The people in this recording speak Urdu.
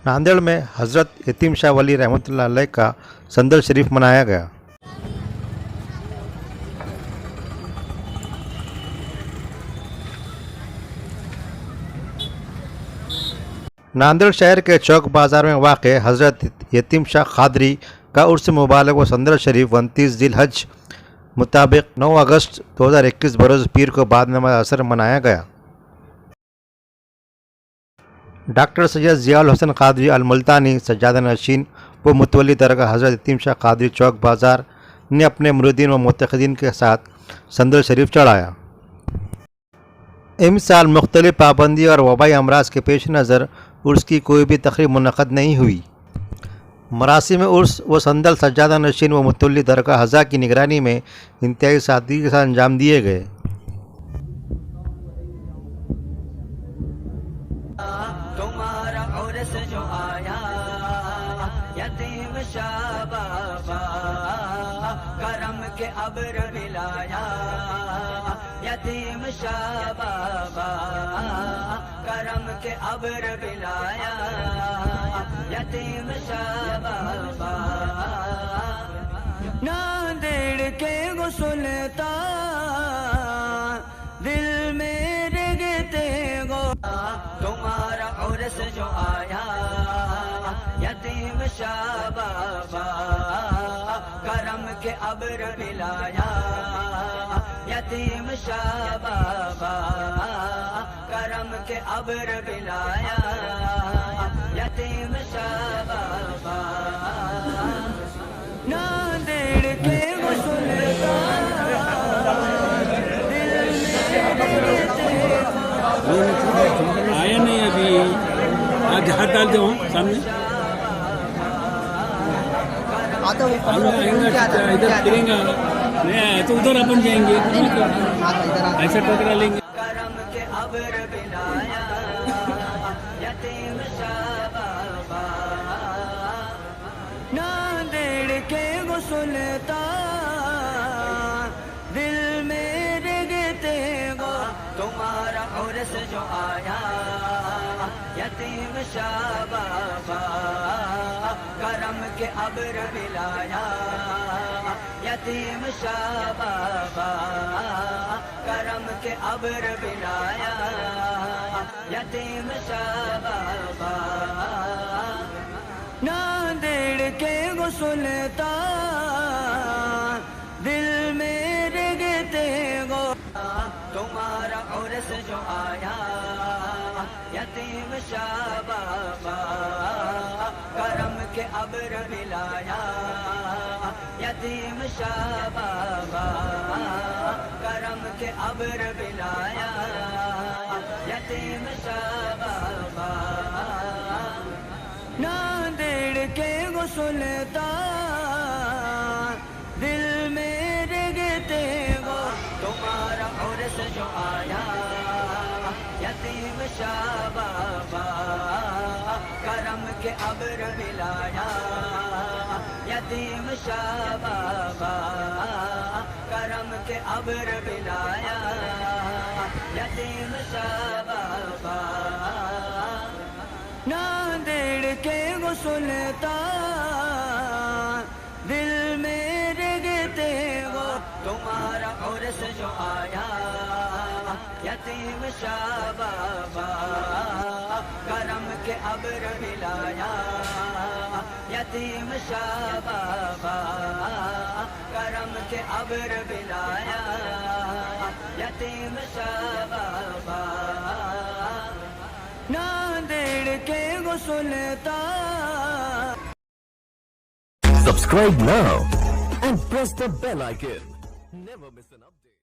ناندیڑ میں حضرت یتیم شاہ ولی رحمۃ اللہ علیہ کا سندل شریف منایا گیا۔ ناندیڑ شہر کے چوک بازار میں واقع حضرت یتیم شاہ قادری کا عرس مبارک و سندل شریف 29 ذی الحج مطابق 9 اگست 2021 بروز پیر کو بعد نماز عصر منایا گیا۔ ڈاکٹر سید ضیاء الحسن قادری الملتانی سجادہ نشین و متولی درگاہ حضرت یتیم شاہ قادری چوک بازار نے اپنے مریدین و معتقدین کے ساتھ سندل شریف چڑھایا۔ اس سال مختلف پابندی اور وبائی امراض کے پیش نظر عرس کی کوئی بھی تقریب منعقد نہیں ہوئی۔ مراسم عرس و سندل سجادہ نشین و متولی درگاہ حضا کی نگرانی میں انتہائی سادگی کے ساتھ انجام دیے گئے۔ تمہارا عرس جو آیا یتیم شاہ بابا، کرم کے ابر ملایا یتیم شاہ بابا، کرم کے ابر ملایا یتیم شاہ بابا، ناندیڑ کے گسلتا دل میں رگتے گو، تمہارا عرس جو آیا یتیم شاہ بابا، کرم کے ابر ملایا یتیم شاہ بابا، کرم کے ابر ملایا یتیم شاہ بابا، ناندیڑ کے گسلتا آیا نہیں ابھی، آج ہاتھ ڈال دے وہاں سامنے، ادھر پھریں گا نہیں آیا تو ادھر اپن جائیں گے، ایسا ٹکرا لیں گے۔ کرم کے ابر ملایا یتیم شاہ بابا، ناندیڑ کے گسلتا دل میں رگتے گو، تمہارا عرس جو آیا یتیم شاہ بابا، کرم کے ابر ملایا یتیم شاہ بابا، کرم کے ابر ملایا یتیم شاہ بابا، ناندیڑ کے گسلتا دل میں رگتے گو، تمہارا عرس جو آیا یتیم شاہ بابا، کرم کے ابر ملایا یتیم شاہ بابا، کرم کے ابر ملایا یتیم شاہ بابا، ناندیڑ کے گسلتا دل میں رگتے گو، تمہارا عرس جو آیا یتیم شاہ بابا، کرم کے ابر ملایا یتیم شاہ بابا، کرم کے ابر ملایا یتیم شاہ بابا، ناندیڑ کے گسلتا دل میں رگتے گو، تمہارا عرس جو آیا یتیم شاہ بابا، کرم کے ابر ملایا یتیم شاہ بابا، کرم کے ابر ملایا یتیم شاہ بابا، ناندیڑ کے گسلتا۔ Subscribe now and press the bell icon. Never miss an update.